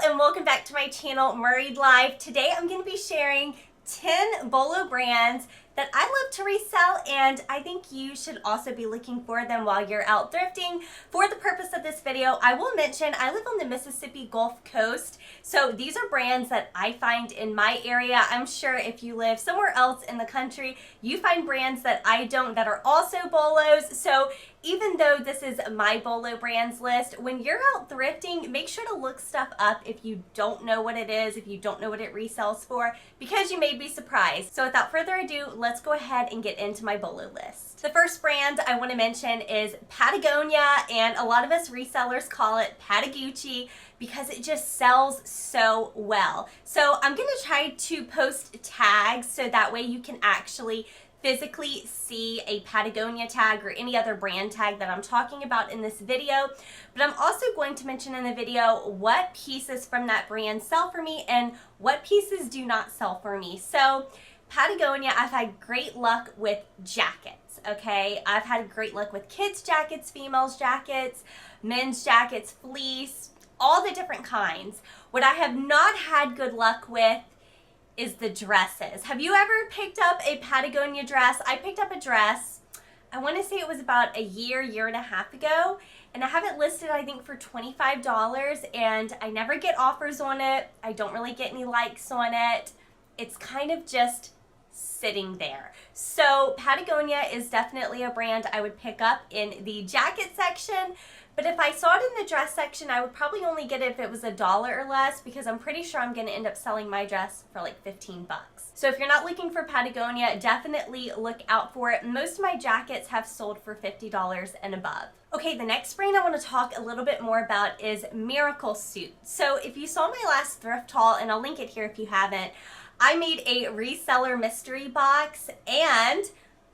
and welcome back to my channel, Murrayed Life. Today I'm going to be sharing 10 Bolo brands that I love to resell, and I think you should also be looking for them while you're out thrifting. For the purpose of this video, I will mention I live on the Mississippi Gulf Coast, so these are brands that I find in my area. I'm sure if you live somewhere else in the country, you find brands that I don't that are also Bolos. So even though this is my Bolo brands list, when you're out thrifting, make sure to look stuff up if you don't know what it is, if you don't know what it resells for, because you may be surprised. So without further ado, let's go ahead and get into my Bolo list. The first brand I want to mention is Patagonia, and a lot of us resellers call it Patagucci because it just sells so well. So I'm going to try to post tags so that way you can actually physically see a Patagonia tag or any other brand tag that I'm talking about in this video. But I'm also going to mention in the video what pieces from that brand sell for me and what pieces do not sell for me. So Patagonia, I've had great luck with jackets, okay? I've had great luck with kids' jackets, females' jackets, men's jackets, fleece, all the different kinds. What I have not had good luck with is the dresses. Have you ever picked up a Patagonia dress? I picked up a dress, I want to say it was about a year and a half ago, and I have it listed I think for $25, and I never get offers on it. I don't really get any likes on it. It's kind of just sitting there. So Patagonia is definitely a brand I would pick up in the jacket section. But if I saw it in the dress section, I would probably only get it if it was $1 or less, because I'm pretty sure I'm going to end up selling my dress for like 15 bucks. So if you're not looking for Patagonia, definitely look out for it. Most of my jackets have sold for $50 and above. Okay, the next brand I want to talk a little bit more about is Miraclesuit. So if you saw my last thrift haul, and I'll link it here if you haven't, I made a reseller mystery box, and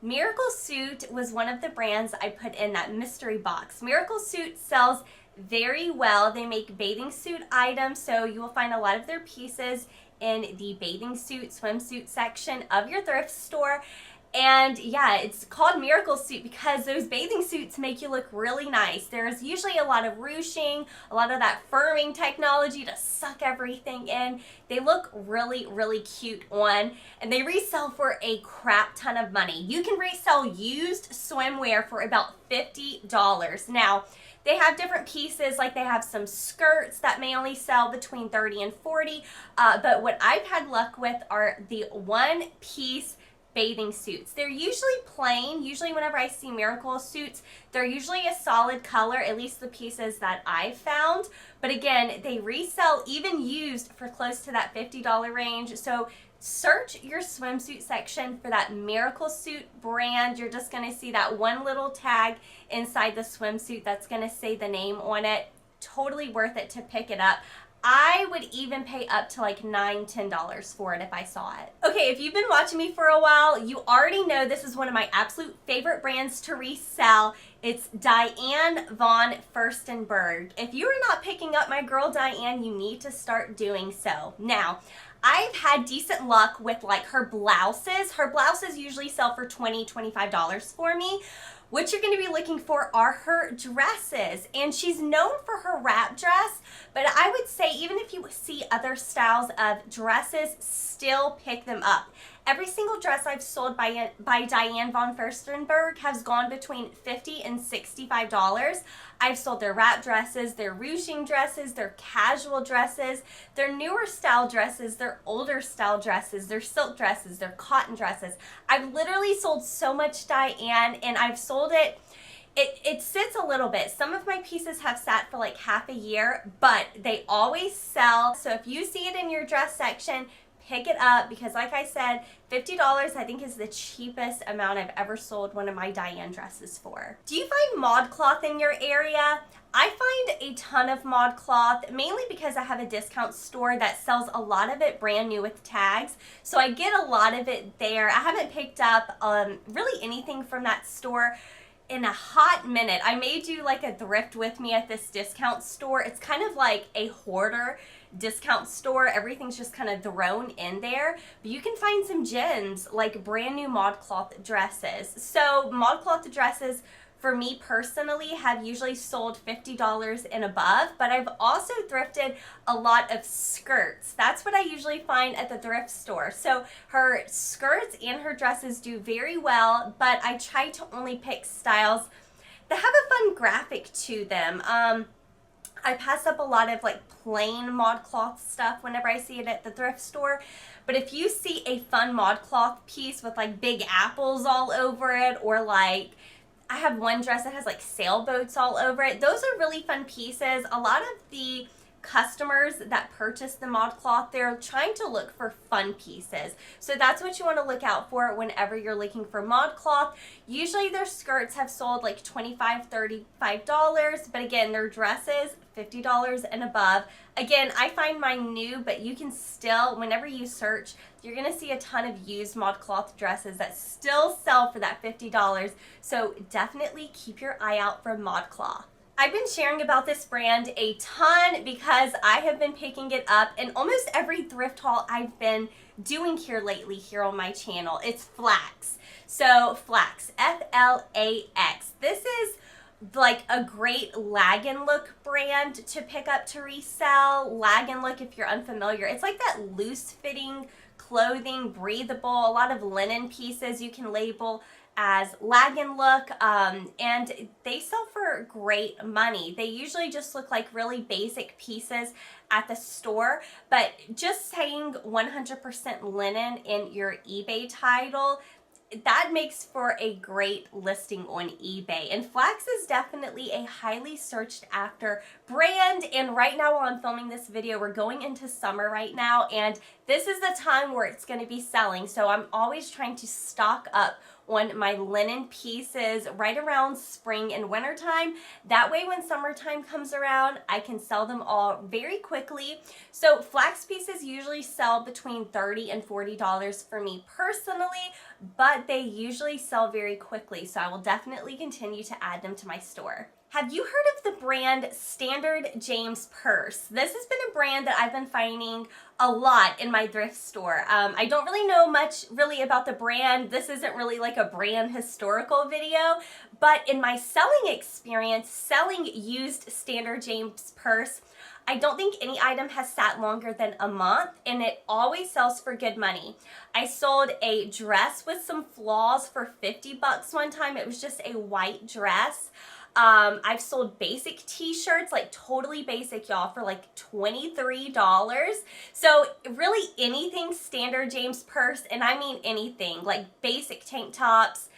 Miraclesuit was one of the brands I put in that mystery box. Miraclesuit sells very well. They make bathing suit items, so you will find a lot of their pieces in the bathing suit, swimsuit section of your thrift store. And yeah, it's called Miraclesuit because those bathing suits make you look really nice. There's usually a lot of ruching, a lot of that firming technology to suck everything in. They look really, really cute on, and they resell for a crap ton of money. You can resell used swimwear for about $50. Now, they have different pieces, like they have some skirts that may only sell between $30 and $40, but what I've had luck with are the one-piece bathing suits. They're usually plain. Usually whenever I see Miraclesuits, they're usually a solid color, at least the pieces that I've found. But again, they resell even used for close to that $50 range. So search your swimsuit section for that Miraclesuit brand. You're just going to see that one little tag inside the swimsuit that's going to say the name on it. Totally worth it to pick it up. I would even pay up to like $9, $10 for it if I saw it. Okay, if you've been watching me for a while, you already know this is one of my absolute favorite brands to resell. It's Diane vonFurstenberg. If you are not picking up my girl Diane, you need to start doing so. Now, I've had decent luck with like her blouses. Her blouses usually sell for $20, $25 for me. What you're going to be looking for are her dresses, and she's known for her wrap dress, but I would say even if you see other styles of dresses, still pick them up. Every single dress I've sold by Diane vonFurstenberg has gone between $50 and $65. I've sold their wrap dresses, their ruching dresses, their casual dresses, their newer style dresses, their older style dresses, their silk dresses, their cotton dresses. I've literally sold so much Diane, and I've sold it. It sits a little bit. Some of my pieces have sat for like half a year, but they always sell. So if you see it in your dress section, pick it up, because like I said, $50 I think is the cheapest amount I've ever sold one of my Diane dresses for. Do you find Modcloth in your area? I find a ton of Modcloth, mainly because I have a discount store that sells a lot of it brand new with tags. So I get a lot of it there. I haven't picked up really anything from that store in a hot minute. I may do like a thrift with me at this discount store. It's kind of like a hoarder discount store. Everything's just kind of thrown in there, but you can find some gems like brand new Modcloth dresses. So Modcloth dresses for me personally, have usually sold $50 and above, but I've also thrifted a lot of skirts. That's what I usually find at the thrift store. So her skirts and her dresses do very well, but I try to only pick styles that have a fun graphic to them. I pass up a lot of like plain ModCloth stuff whenever I see it at the thrift store. But if you see a fun ModCloth piece with like big apples all over it, or like I have one dress that has like sailboats all over it, those are really fun pieces. A lot of the customers that purchase the ModCloth, they're trying to look for fun pieces. So that's what you want to look out for whenever you're looking for ModCloth. Usually their skirts have sold like $25, $35, but again, their dresses, $50 and above. Again, I find mine new, but you can still, whenever you search, you're going to see a ton of used ModCloth dresses that still sell for that $50. So definitely keep your eye out for ModCloth. I've been sharing about this brand a ton because I have been picking it up in almost every thrift haul I've been doing here lately here on my channel. It's Flax. So Flax, F-L-A-X. This is like a great lag and look brand to pick up to resell. Lag and look, if you're unfamiliar, it's like that loose fitting clothing, breathable, a lot of linen pieces you can label as lag and look, and they sell for great money. They usually just look like really basic pieces at the store, but just saying 100% linen in your eBay title, that makes for a great listing on eBay. And Flax is definitely a highly searched after brand. And right now while I'm filming this video, we're going into summer right now, and this is the time where it's going to be selling. So I'm always trying to stock up on my linen pieces right around spring and winter time. That way when summertime comes around, I can sell them all very quickly. So Flax pieces usually sell between $30 and $40 for me personally, but they usually sell very quickly. So I will definitely continue to add them to my store. Have you heard of the brand Standard James Perse? This has been a brand that I've been finding a lot in my thrift store. I don't really know much really about the brand. This isn't really like a brand historical video, but in my selling experience, selling used Standard James Perse, I don't think any item has sat longer than a month, and it always sells for good money. I sold a dress with some flaws for 50 bucks one time. It was just a white dress. I've sold basic t-shirts, like totally basic, y'all, for like $23. So really anything Standard James Perse, and I mean anything, like basic tank tops,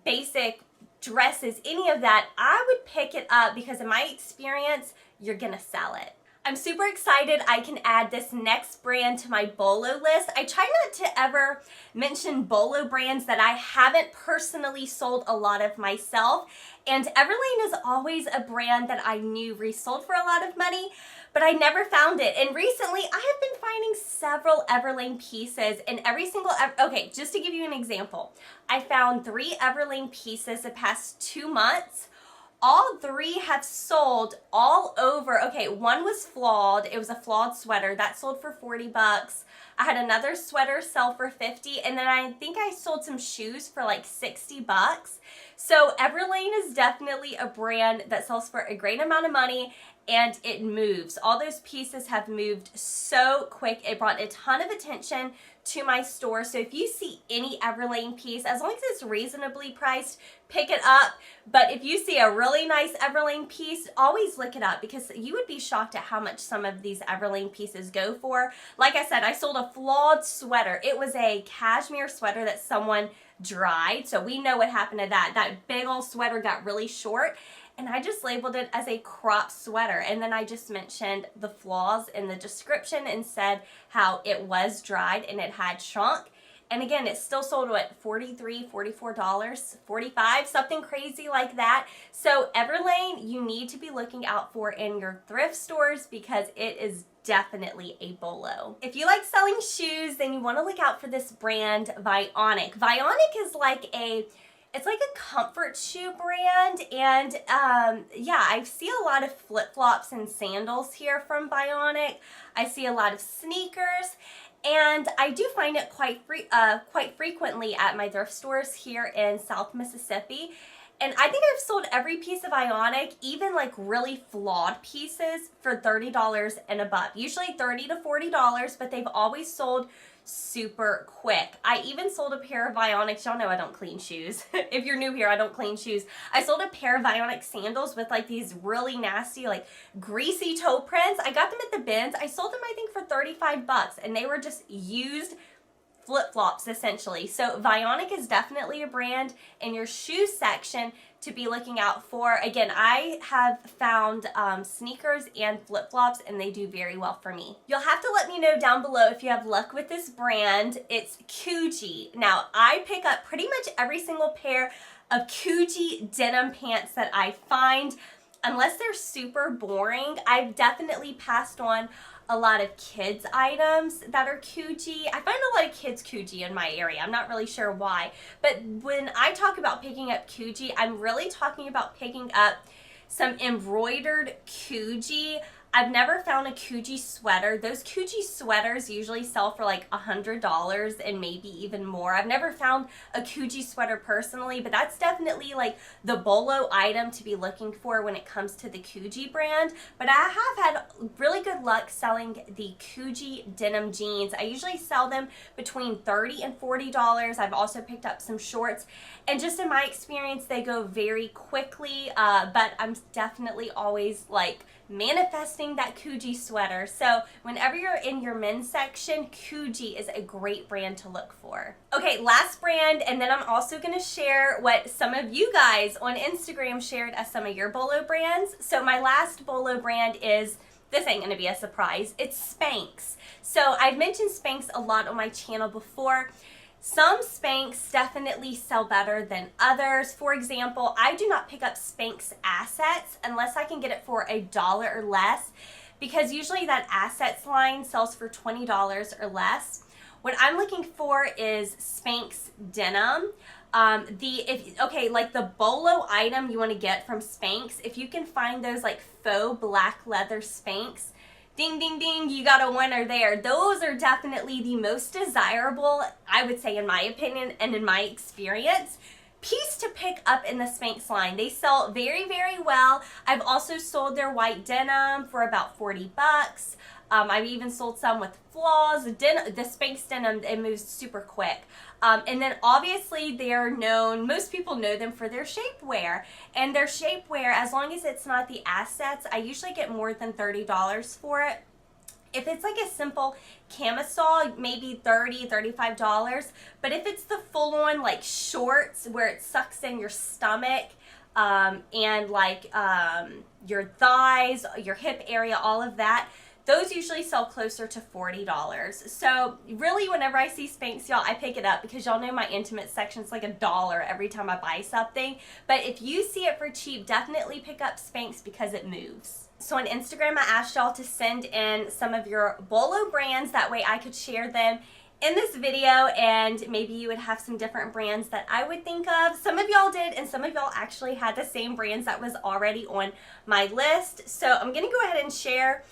basic dresses, any of that, I would pick it up because in my experience, you're gonna sell it. I'm super excited I can add this next brand to my Bolo list. I try not to ever mention Bolo brands that I haven't personally sold a lot of myself. And Everlane is always a brand that I knew resold for a lot of money, but I never found it. And recently I have been finding several Everlane pieces, and every single, okay, just to give you an example, I found 3 Everlane pieces the past 2 months. All 3 have sold all over. Okay, one was flawed. It was a flawed sweater that sold for 40 bucks. I had another sweater sell for 50, and then I think I sold some shoes for like 60 bucks. So Everlane is definitely a brand that sells for a great amount of money, and it moves. All those pieces have moved so quick. It brought a ton of attention to my store. So if you see any Everlane piece, as long as it's reasonably priced, pick it up. But if you see a really nice Everlane piece, always look it up, because you would be shocked at how much some of these Everlane pieces go for. Like I said, I sold a flawed sweater. It was a cashmere sweater that someone dried. So we know what happened to that. That big old sweater got really short, and I just labeled it as a crop sweater. And then I just mentioned the flaws in the description and said how it was dried and it had shrunk. And again, it still sold at $43, $44, $45, something crazy like that. So Everlane, you need to be looking out for in your thrift stores, because it is definitely a Bolo. If you like selling shoes, then you want to look out for this brand, Vionic. Vionic is like it's like a comfort shoe brand, and yeah, I see a lot of flip-flops and sandals here from Vionic. I see a lot of sneakers, and I do find it quite frequently at my thrift stores here in South Mississippi. And I think I've sold every piece of Vionic, even like really flawed pieces, for $30 and above. Usually $30 to $40, but they've always sold super quick. I even sold a pair of Vionics. Y'all know I don't clean shoes. If you're new here, I don't clean shoes. I sold a pair of Vionic sandals with like these really nasty, like greasy toe prints. I got them at the bins. I sold them, I think, for 35 bucks, and they were just used flip-flops essentially. So Vionic is definitely a brand in your shoe section to be looking out for. Again, I have found sneakers and flip-flops, and they do very well for me. You'll have to let me know down below if you have luck with this brand. It's Coogi. Now, I pick up pretty much every single pair of Coogi denim pants that I find. Unless they're super boring, I've definitely passed on a lot of kids items that are Coogi. I find a lot of kids Coogi in my area. I'm not really sure why. But when I talk about picking up Coogi, I'm really talking about picking up some embroidered Coogi. I've never found a Coogi sweater. Those Coogi sweaters usually sell for like $100 and maybe even more. I've never found a Coogi sweater personally, but that's definitely like the Bolo item to be looking for when it comes to the Coogi brand. But I have had really good luck selling the Coogi denim jeans. I usually sell them between $30 and $40. I've also picked up some shorts, and just in my experience, they go very quickly, but I'm definitely always like manifesting that Coogi sweater. So whenever you're in your men's section, Coogi is a great brand to look for. Okay, last brand, and then I'm also going to share what some of you guys on Instagram shared as some of your Bolo brands. So my last Bolo brand is, this ain't going to be a surprise, it's Spanx. So I've mentioned Spanx a lot on my channel before. Some Spanx definitely sell better than others. For example, I do not pick up Spanx assets unless I can get it for $1 or less, because usually that assets line sells for $20 or less. What I'm looking for is Spanx denim. Like the Bolo item you want to get from Spanx, if you can find those like faux black leather Spanx, ding, ding, ding, you got a winner there. Those are definitely the most desirable, I would say, in my opinion and in my experience, piece to pick up in the Spanx line. They sell very, very well. I've also sold their white denim for about 40 bucks. I've even sold some with flaws. The Spanx denim, it moves super quick. And then obviously they're known, most people know them for their shapewear. And their shapewear, as long as it's not the assets, I usually get more than $30 for it. If it's like a simple camisole, maybe $30, $35. But if it's the full-on like shorts where it sucks in your stomach, and like your thighs, your hip area, all of that, those usually sell closer to $40. So really, whenever I see Spanx, y'all, I pick it up because y'all know my intimate section's like $1 every time I buy something. But if you see it for cheap, definitely pick up Spanx because it moves. So on Instagram, I asked y'all to send in some of your Bolo brands. That way I could share them in this video, and maybe you would have some different brands that I would think of. Some of y'all did, and some of y'all actually had the same brands that was already on my list. So I'm gonna go ahead and share.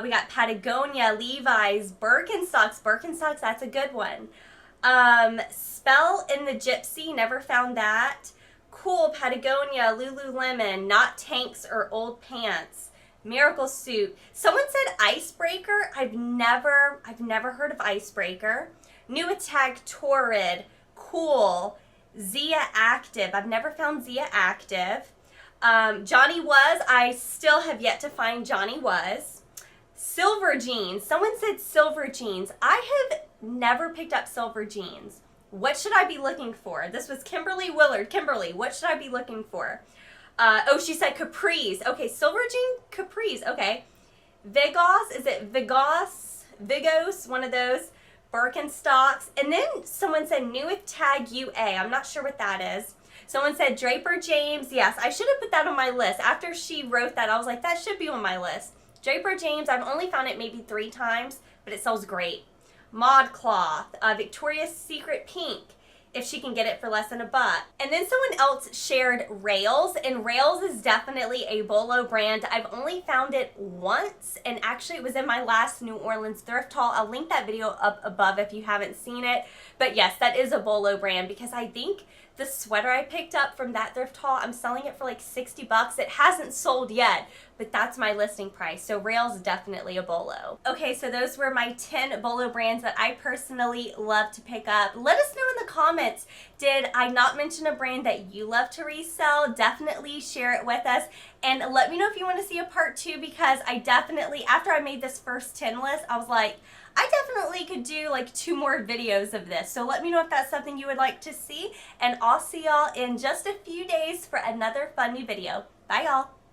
We got Patagonia, Levi's, Birkenstocks. Birkenstocks, that's a good one. Spell in the Gypsy, never found that. Cool, Patagonia, Lululemon, not tanks or old pants. Miraclesuit. Someone said Icebreaker. I've never heard of Icebreaker. New Attack, Torrid, Cool, Zia Active. I've never found Zia Active. Johnny Was. I still have yet to find Johnny Was. Silver jeans. Someone said silver jeans. I have never picked up silver jeans. What should I be looking for? This was Kimberly Willard. Kimberly, what should I be looking for? Oh, she said capris. Okay, silver jean capris. Okay. Vigos. Is it Vigos? Vigos, one of those. Birkenstocks. And then someone said new with tag UA. I'm not sure what that is. Someone said Draper James. Yes, I should have put that on my list. After she wrote that, I was like, that should be on my list. Draper James, I've only found it maybe 3 times, but it sells great. Modcloth, Victoria's Secret Pink, if she can get it for less than $1. And then someone else shared Rails, and Rails is definitely a Bolo brand. I've only found it once, and actually it was in my last New Orleans thrift haul. I'll link that video up above if you haven't seen it. But yes, that is a Bolo brand because I think the sweater I picked up from that thrift haul, I'm selling it for like 60 bucks. It hasn't sold yet, but that's my listing price. So Rail's definitely a Bolo. Okay, so those were my 10 Bolo brands that I personally love to pick up. Let us know in the comments, did I not mention a brand that you love to resell? Definitely share it with us. And let me know if you want to see a part 2, because I definitely, after I made this first 10 list, I was like, I definitely could do like 2 more videos of this. So let me know if that's something you would like to see. And I'll see y'all in just a few days for another fun new video. Bye y'all.